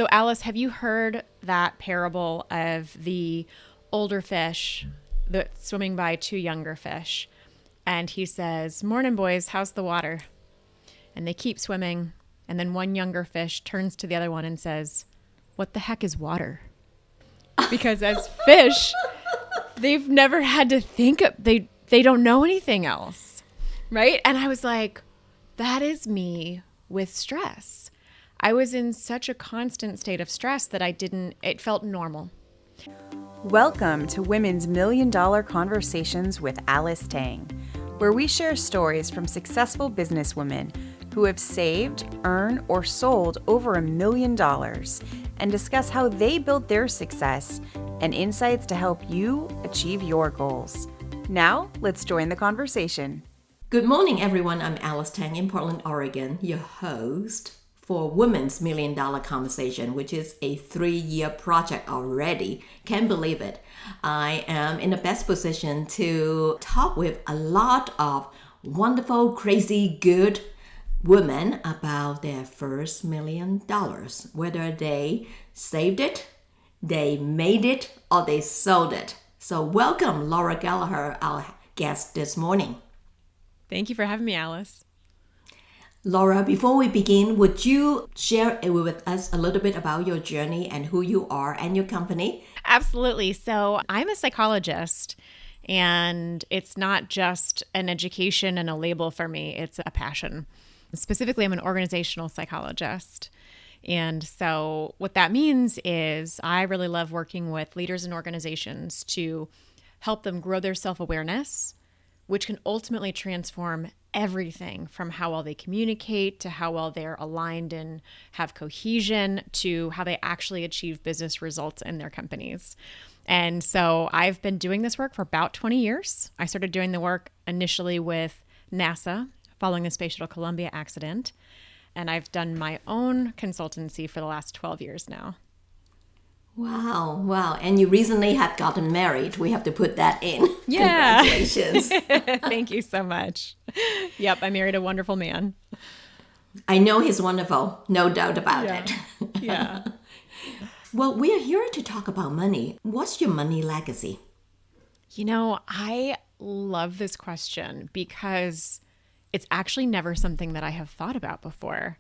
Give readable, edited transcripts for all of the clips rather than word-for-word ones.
So Alice, have you heard that parable of the older fish that's swimming by two younger fish? And he says, "Morning, boys, how's the water?" And they keep swimming. And then one younger fish turns to the other one and says, "What the heck is water?" Because as fish, they've never had to think of, they don't know anything else, right? And I was like, that is me with stress. I was in such a constant state of stress that it felt normal. Welcome to Women's $1 Million Conversations with Alice Tang, where we share stories from successful businesswomen who have saved, earned, or sold over $1 million and discuss how they built their success and insights to help you achieve your goals. Now, let's join the conversation. Good morning, everyone. I'm Alice Tang in Portland, Oregon, your host for Women's $1 Million Conversation, which is a 3-year project already. Can't believe it. I am in the best position to talk with a lot of wonderful, crazy, good women about their first $1 million, whether they saved it, they made it, or they sold it. So welcome, Laura Gallaher, our guest this morning. Thank you for having me, Alice. Laura, before we begin, would you share with us a little bit about your journey and who you are and your company? Absolutely. So I'm a psychologist, and it's not just an education and a label for me. It's a passion. Specifically, I'm an organizational psychologist. And so what that means is I really love working with leaders and organizations to help them grow their self-awareness, which can ultimately transform everything from how well they communicate to how well they're aligned and have cohesion to how they actually achieve business results in their companies. And so I've been doing this work for about 20 years. I started doing the work initially with NASA following the Space Shuttle Columbia accident. And I've done my own consultancy for the last 12 years now. Wow. And you recently have gotten married. We have to put that in. Yeah. Congratulations. Thank you so much. Yep, I married a wonderful man. I know he's wonderful. No doubt about it. Yeah. Well, we are here to talk about money. What's your money legacy? You know, I love this question because it's actually never something that I have thought about before.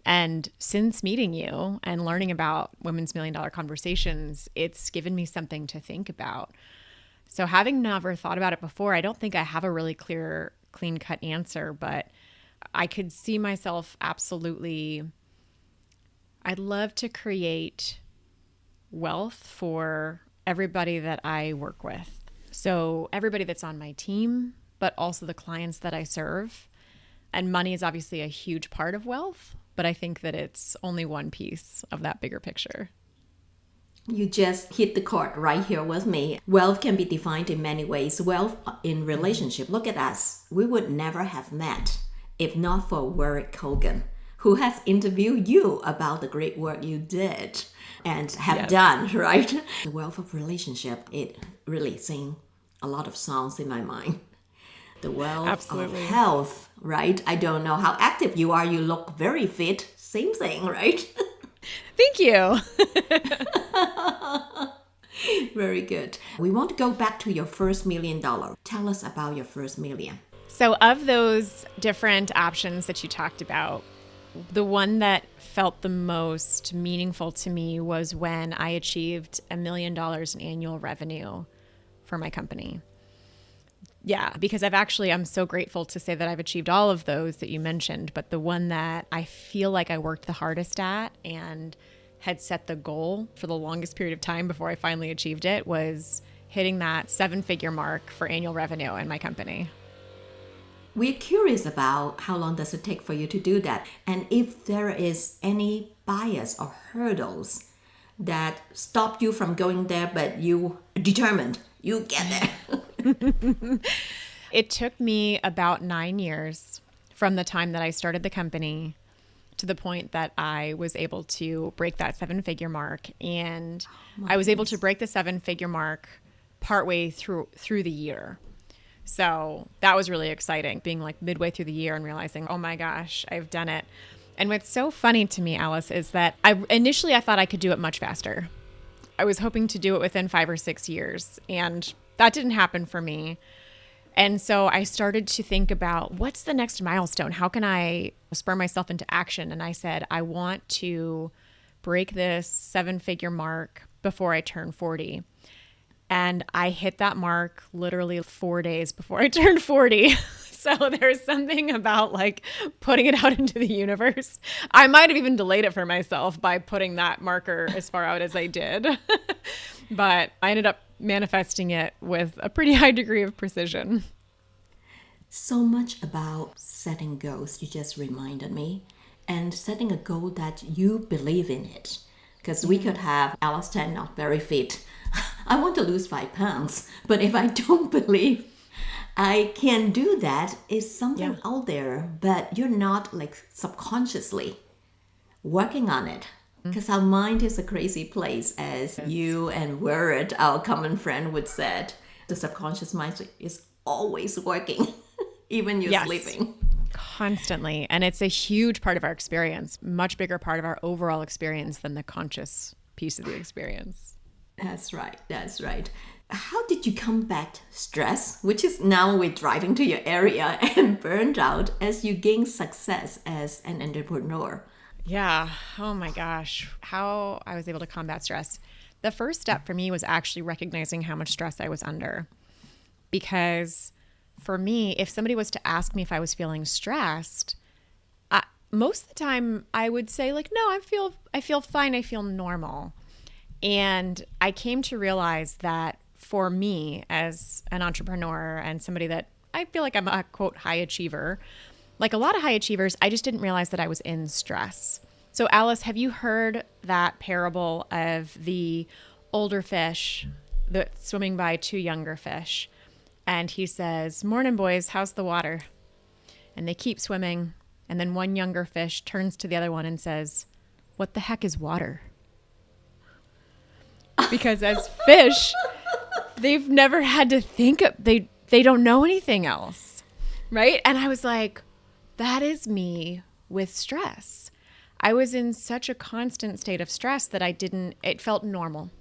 And since meeting you and learning about Women's $1 Million Conversations, it's given me something to think about. So having never thought about it before, I don't think I have a really clear, clean-cut answer, but I could see myself absolutely, I'd love to create wealth for everybody that I work with. So everybody that's on my team, but also the clients that I serve. And money is obviously a huge part of wealth, but I think that it's only one piece of that bigger picture. You just hit the chord right here with me. Wealth can be defined in many ways. Wealth in relationship. Look at us. We would never have met if not for Warwick Kogan, who has interviewed you about the great work you did and have done, right? The wealth of relationship, it really sings a lot of songs in my mind. The wealth of health, right? I don't know how active you are. You look very fit. Same thing, right? Thank you. Very good. We want to go back to your first $1 million. Tell us about your first million. So of those different options that you talked about, the one that felt the most meaningful to me was when I achieved $1 million in annual revenue for my company. Yeah, because I'm so grateful to say that I've achieved all of those that you mentioned, but the one that I feel like I worked the hardest at and had set the goal for the longest period of time before I finally achieved it was hitting that 7-figure mark for annual revenue in my company. We're curious about how long does it take for you to do that, and if there is any bias or hurdles that stop you from going there, but you determined you get there. It took me about 9 years from the time that I started the company to the point that I was able to break that 7-figure mark. And I was able to break the 7-figure mark partway through the year. So that was really exciting, being like midway through the year and realizing, oh my gosh, I've done it. And what's so funny to me, Alice, is that initially I thought I could do it much faster. I was hoping to do it within 5 or 6 years, and that didn't happen for me. And so I started to think about what's the next milestone? How can I spur myself into action? And I said, I want to break this 7-figure mark before I turn 40. And I hit that mark literally 4 days before I turned 40. So there's something about like putting it out into the universe. I might have even delayed it for myself by putting that marker as far out as I did. But I ended up manifesting it with a pretty high degree of precision. So much about setting goals, you just reminded me, and setting a goal that you believe in it. Because we could have Alice Tang not very fit. I want to lose 5 pounds, but if I don't believe I can do that, it's something out there, but you're not like subconsciously working on it. Because our mind is a crazy place, as you and Word, our common friend, would said. The subconscious mind is always working, even you're sleeping. Constantly. And it's a huge part of our experience, much bigger part of our overall experience than the conscious piece of the experience. That's right. That's right. How did you combat stress, which is now we're driving to your area, and burned out as you gain success as an entrepreneur? Yeah. Oh my gosh. How I was able to combat stress. The first step for me was actually recognizing how much stress I was under. Because for me, if somebody was to ask me if I was feeling stressed, most of the time I would say like, no, I feel fine. I feel normal. And I came to realize that for me as an entrepreneur and somebody that I feel like I'm a quote high achiever, like a lot of high achievers, I just didn't realize that I was in stress. So Alice, have you heard that parable of the older fish that's swimming by 2 younger fish? And he says, "Morning, boys, how's the water?" And they keep swimming. And then one younger fish turns to the other one and says, "What the heck is water?" Because as fish, they've never had to think of, they don't know anything else, right? And I was like, that is me with stress. I was in such a constant state of stress that it felt normal.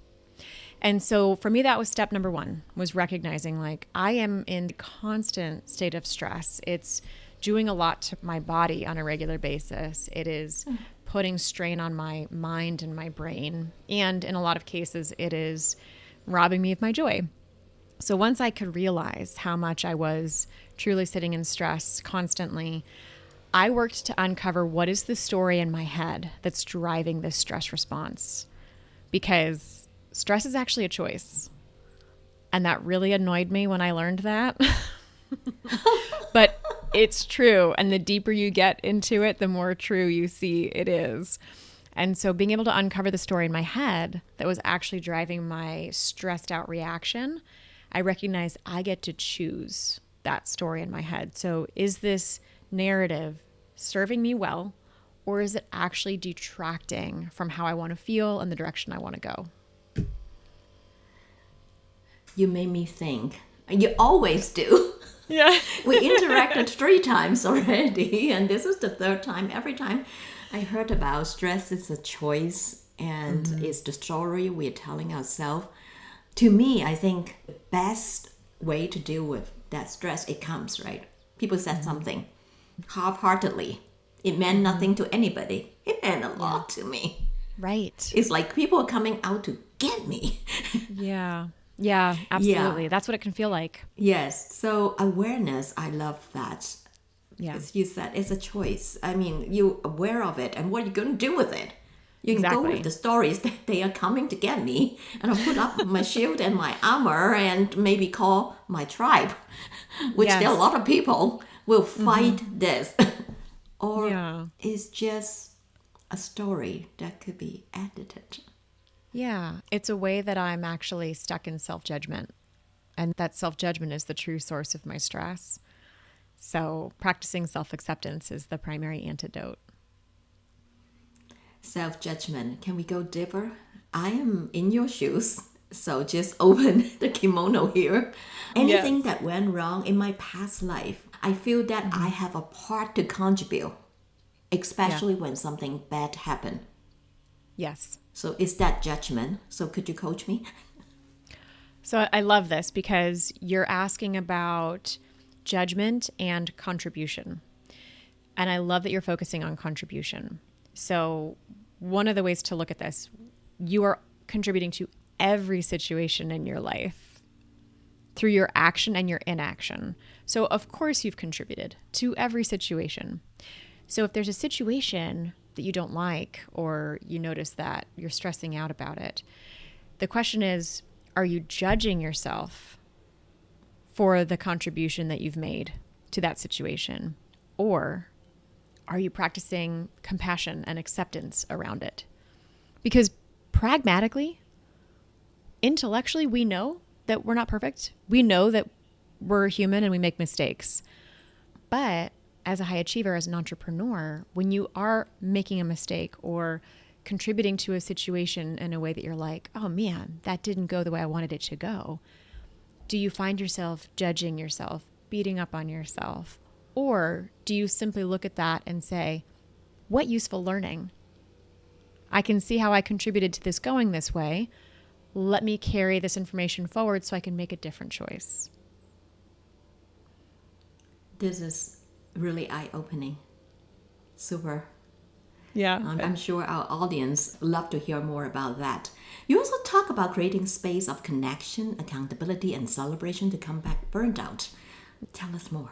And so for me, that was step number 1, was recognizing like I am in constant state of stress. It's doing a lot to my body on a regular basis. It is putting strain on my mind and my brain. And in a lot of cases, it is robbing me of my joy. So once I could realize how much I was truly sitting in stress constantly, I worked to uncover what is the story in my head that's driving this stress response. Because stress is actually a choice. And that really annoyed me when I learned that. But it's true. And the deeper you get into it, the more true you see it is. And so being able to uncover the story in my head that was actually driving my stressed out reaction, I recognize I get to choose that story in my head. So is this narrative serving me well, or is it actually detracting from how I want to feel and the direction I want to go? You made me think. You always do. Yeah. We interacted 3 times already, and this is the 3rd time. Every time I heard about stress is a choice, and it's the story we're telling ourselves. To me, I think the best way to deal with that stress, it comes, right? People said something half-heartedly. It meant nothing to anybody. It meant a lot to me. Right. It's like people are coming out to get me. Yeah, absolutely. That's what it can feel like. Yes. So awareness, I love that. Yeah. As you said, it's a choice. I mean, you're aware of it, and what are you going to do with it? You can go with the stories that they are coming to get me, and I'll put up my shield and my armor and maybe call my tribe, which there are a lot of people will fight this. Or it's just a story that could be edited. Yeah, it's a way that I'm actually stuck in self-judgment. And that self-judgment is the true source of my stress. So practicing self-acceptance is the primary antidote. Self-judgment. Can we go deeper? I am in your shoes. So just open the kimono here. Anything that went wrong in my past life, I feel that I have a part to contribute. especially when something bad happened. Yes. So is that judgment? So could you coach me? So I love this because you're asking about judgment and contribution. And I love that you're focusing on contribution. So one of the ways to look at this, you are contributing to every situation in your life through your action and your inaction. So of course you've contributed to every situation. So if there's a situation that you don't like, or you notice that you're stressing out about it, the question is, are you judging yourself for the contribution that you've made to that situation? Or are you practicing compassion and acceptance around it? Because pragmatically, intellectually, we know that we're not perfect. We know that we're human and we make mistakes. But as a high achiever, as an entrepreneur, when you are making a mistake or contributing to a situation in a way that you're like, oh man, that didn't go the way I wanted it to go, do you find yourself judging yourself, beating up on yourself? Or do you simply look at that and say, what useful learning? I can see how I contributed to this going this way. Let me carry this information forward so I can make a different choice. This is really eye-opening. Super. Yeah. I'm sure our audience love to hear more about that. You also talk about creating space of connection, accountability, and celebration to combat burnout. Tell us more.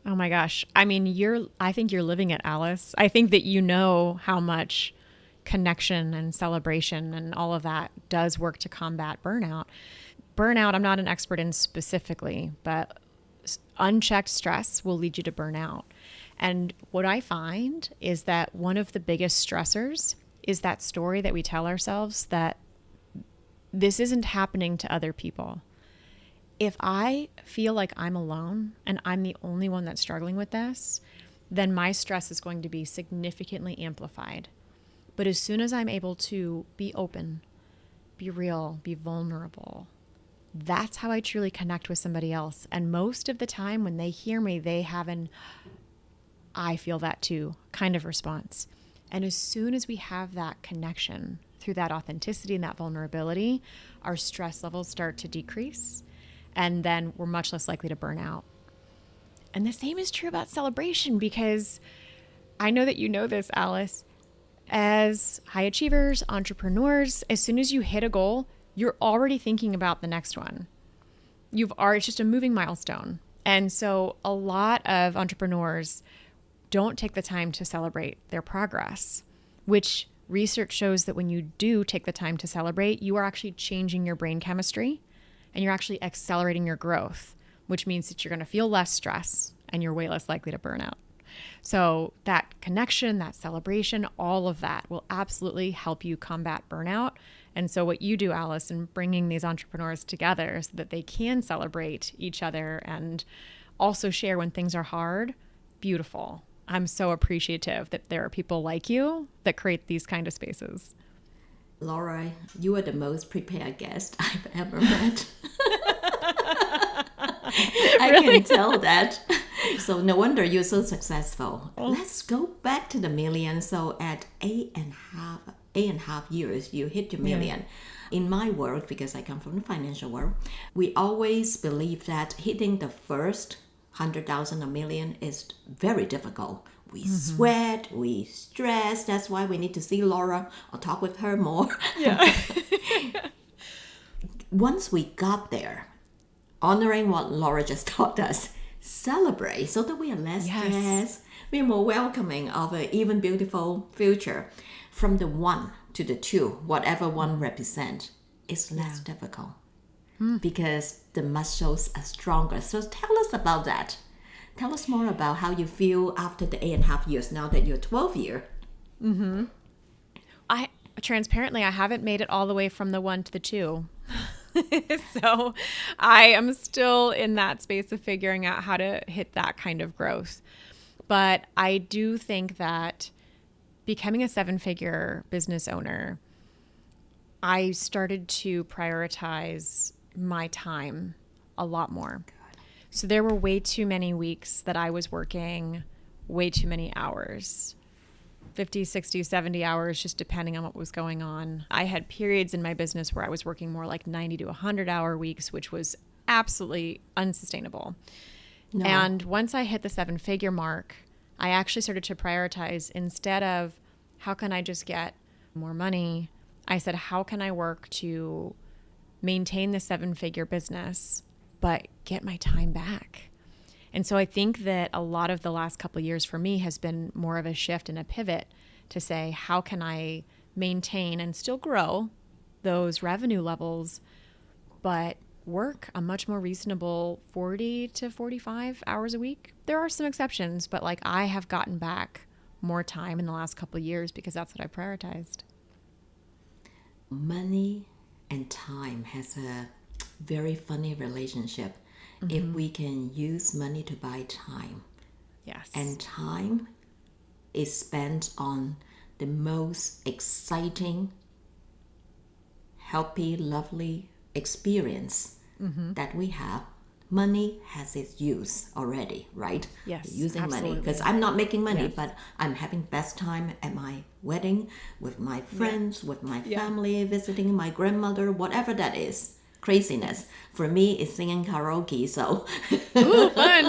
Oh my gosh. I mean, I think you're living it, Alice. I think that you know how much connection and celebration and all of that does work to combat burnout. Burnout, I'm not an expert in specifically, but unchecked stress will lead you to burnout. And what I find is that one of the biggest stressors is that story that we tell ourselves that this isn't happening to other people. If I feel like I'm alone and I'm the only one that's struggling with this, then my stress is going to be significantly amplified. But as soon as I'm able to be open, be real, be vulnerable, that's how I truly connect with somebody else. And most of the time when they hear me, they have an I feel that too kind of response. And as soon as we have that connection through that authenticity and that vulnerability, our stress levels start to decrease. And then we're much less likely to burn out. And the same is true about celebration, because I know that you know this, Alice. As high achievers, entrepreneurs, as soon as you hit a goal, you're already thinking about the next one. It's just a moving milestone. And so a lot of entrepreneurs don't take the time to celebrate their progress, which research shows that when you do take the time to celebrate, you are actually changing your brain chemistry and you're actually accelerating your growth, which means that you're going to feel less stress and you're way less likely to burn out. So that connection, that celebration, all of that will absolutely help you combat burnout. And so what you do, Alice, in bringing these entrepreneurs together so that they can celebrate each other and also share when things are hard, beautiful. I'm so appreciative that there are people like you that create these kind of spaces. Laura, you are the most prepared guest I've ever met. I can tell that. So no wonder you're so successful. Let's go back to the million. So at 8.5 years, you hit your million. Yeah. In my work, because I come from the financial world, we always believe that hitting the first 100,000 or million is very difficult. We sweat, we stress. That's why we need to see Laura or talk with her more. Yeah. Once we got there, honoring what Laura just taught us, celebrate so that we are less stressed, we are more welcoming of an even beautiful future. From the 1 to the 2, whatever one represents, is less difficult because the muscles are stronger. So tell us about that. Tell us more about how you feel after the 8.5 years, now that you're 12 years. Mm-hmm. Transparently, I haven't made it all the way from the 1 to the 2. So I am still in that space of figuring out how to hit that kind of growth. But I do think that becoming a 7-figure business owner, I started to prioritize my time a lot more. So there were way too many weeks that I was working way too many hours. 50, 60, 70 hours, just depending on what was going on. I had periods in my business where I was working more like 90 to 100-hour weeks, which was absolutely unsustainable. No. And once I hit the 7-figure mark, I actually started to prioritize, instead of how can I just get more money, I said, how can I work to maintain the 7-figure business, but get my time back? And so I think that a lot of the last couple of years for me has been more of a shift and a pivot to say, how can I maintain and still grow those revenue levels, but work a much more reasonable 40 to 45 hours a week? There are some exceptions, but like I have gotten back more time in the last couple of years because that's what I prioritized. Money and time has a very funny relationship. If we can use money to buy time, Yes. and time is spent on the most exciting, happy, lovely experience that we have, money has its use already, right? Yes, Using money. absolutely. Because I'm not making money, Yes. but I'm having best time at my wedding with my friends, with my family, visiting my grandmother, whatever that is. Craziness. For me, it's singing karaoke, so Ooh, fun.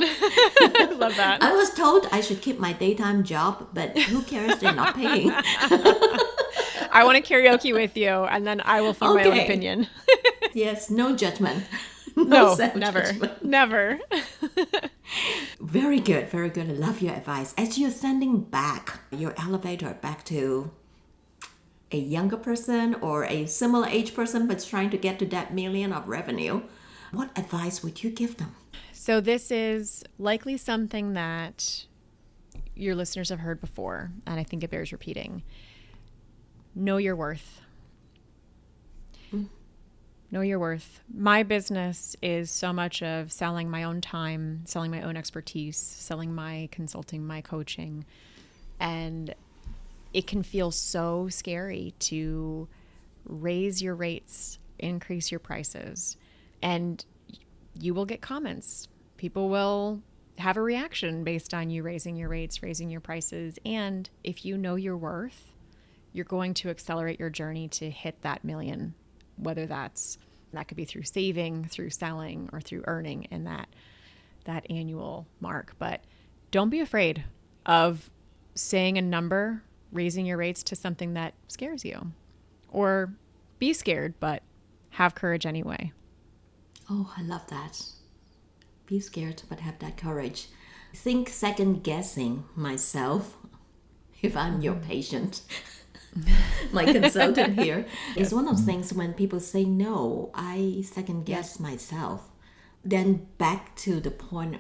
Love that. I was told I should keep my daytime job, but who cares? They're not paying. I want to karaoke with you, and then I will form my own Okay. opinion. Yes, no judgment. No, self-judgment. never. Very good, very good. I love your advice. As you're sending back your elevator back to a younger person or a similar age person but trying to get to that million of revenue, what advice would you give them? So this is likely something that your listeners have heard before, and I think it bears repeating. Know your worth. Know your worth. My business is so much of selling my own time, selling my own expertise, selling my consulting, my coaching. And it can feel so scary to raise your rates, increase your prices, and you will get comments. People will have a reaction based on you raising your rates, raising your prices. And if you know your worth, you're going to accelerate your journey to hit that million, whether that could be through saving, through selling, or through earning in that annual mark. But don't be afraid of saying a number, raising your rates to something that scares you, or be scared, but have courage anyway. Oh, I love that. Be scared, but have that courage. I think second guessing myself, if I'm your patient, my consultant here, is one of the things when people say no, I second guess myself. Then back to the point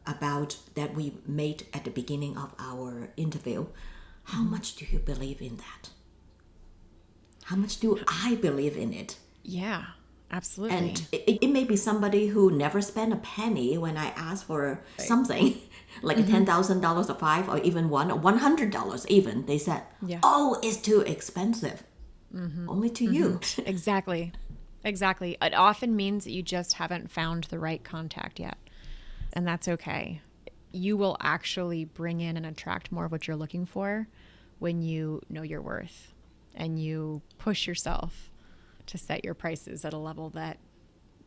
about that we made at the beginning of our interview. How much do you believe in that? How much do I believe in it? Yeah, absolutely. And it may be somebody who never spent a penny when I ask for something, like a $10,000 or $5 or even $100 even. They said, oh, it's too expensive. Only to you. Exactly. It often means that you just haven't found the right contact yet. And that's okay. You will actually bring in and attract more of what you're looking for when you know your worth and you push yourself to set your prices at a level that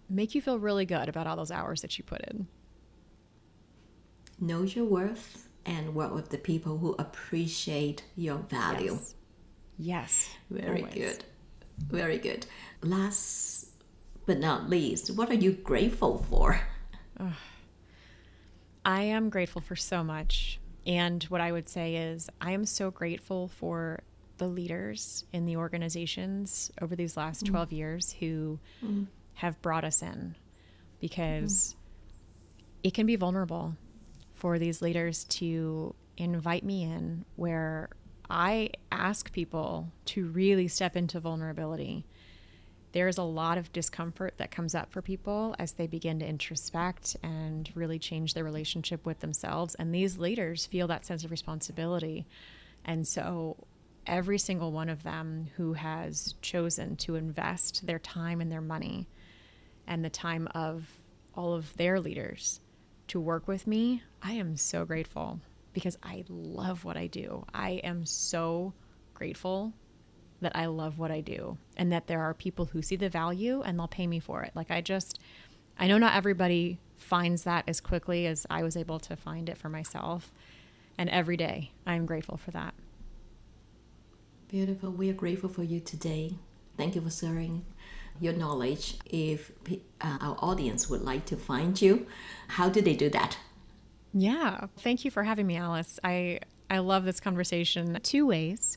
make you feel really good about all those hours that you put in. Know your worth and work with the people who appreciate your value. Yes. Very always. good. Very good. Last but not least, what are you grateful for? I am grateful for so much. And what I would say is I am so grateful for the leaders in the organizations over these last 12 years who have brought us in, because it can be vulnerable for these leaders to invite me in where I ask people to really step into vulnerability. There's a lot of discomfort that comes up for people as they begin to introspect and really change their relationship with themselves. And these leaders feel that sense of responsibility. And so every single one of them who has chosen to invest their time and their money and the time of all of their leaders to work with me, I am so grateful. because I love what I do. I am so grateful that I love what I do and that there are people who see the value and they'll pay me for it. Like I know not everybody finds that as quickly as I was able to find it for myself. And every day I'm grateful for that. Beautiful. We are grateful for you today. Thank you for sharing your knowledge. If our audience would like to find you, how do they do that? Yeah. Thank you for having me, Alice. I love this conversation 2 ways.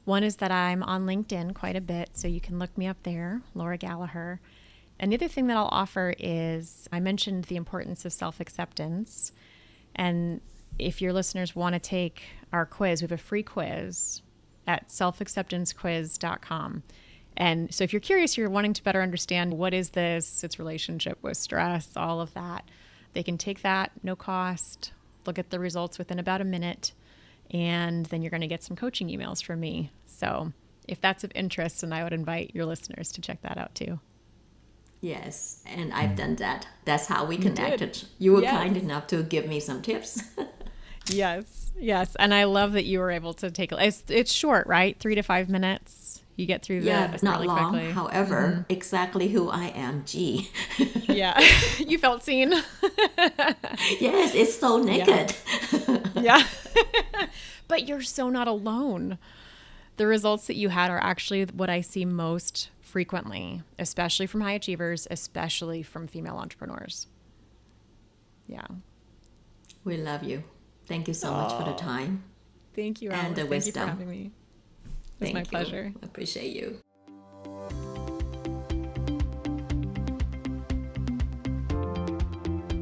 One is that I'm on LinkedIn quite a bit, so you can look me up there, Laura Gallaher. And the other thing that I'll offer is I mentioned the importance of self-acceptance. And if your listeners want to take our quiz, we have a free quiz at selfacceptancequiz.com. And so if you're curious, you're wanting to better understand what is this, its relationship with stress, all of that, they can take that, no cost, look at the results within about a minute, and then you're going to get some coaching emails from me. So if that's of interest, and I would invite your listeners to check that out too. Yes, and I've done that. That's how we connected. You were kind enough to give me some tips. Yes. And I love that you were able to take it's short, right? 3 to 5 minutes. You get through but not really long. Quickly. However, exactly who I am, gee. Yeah. You felt seen. Yes, it's so naked. Yeah. But you're so not alone. The results that you had are actually what I see most frequently, especially from high achievers, especially from female entrepreneurs. Yeah. We love you. Thank you so much for the time. Thank you, Alice. And the Thank wisdom. you for having me. It's my pleasure. I appreciate you.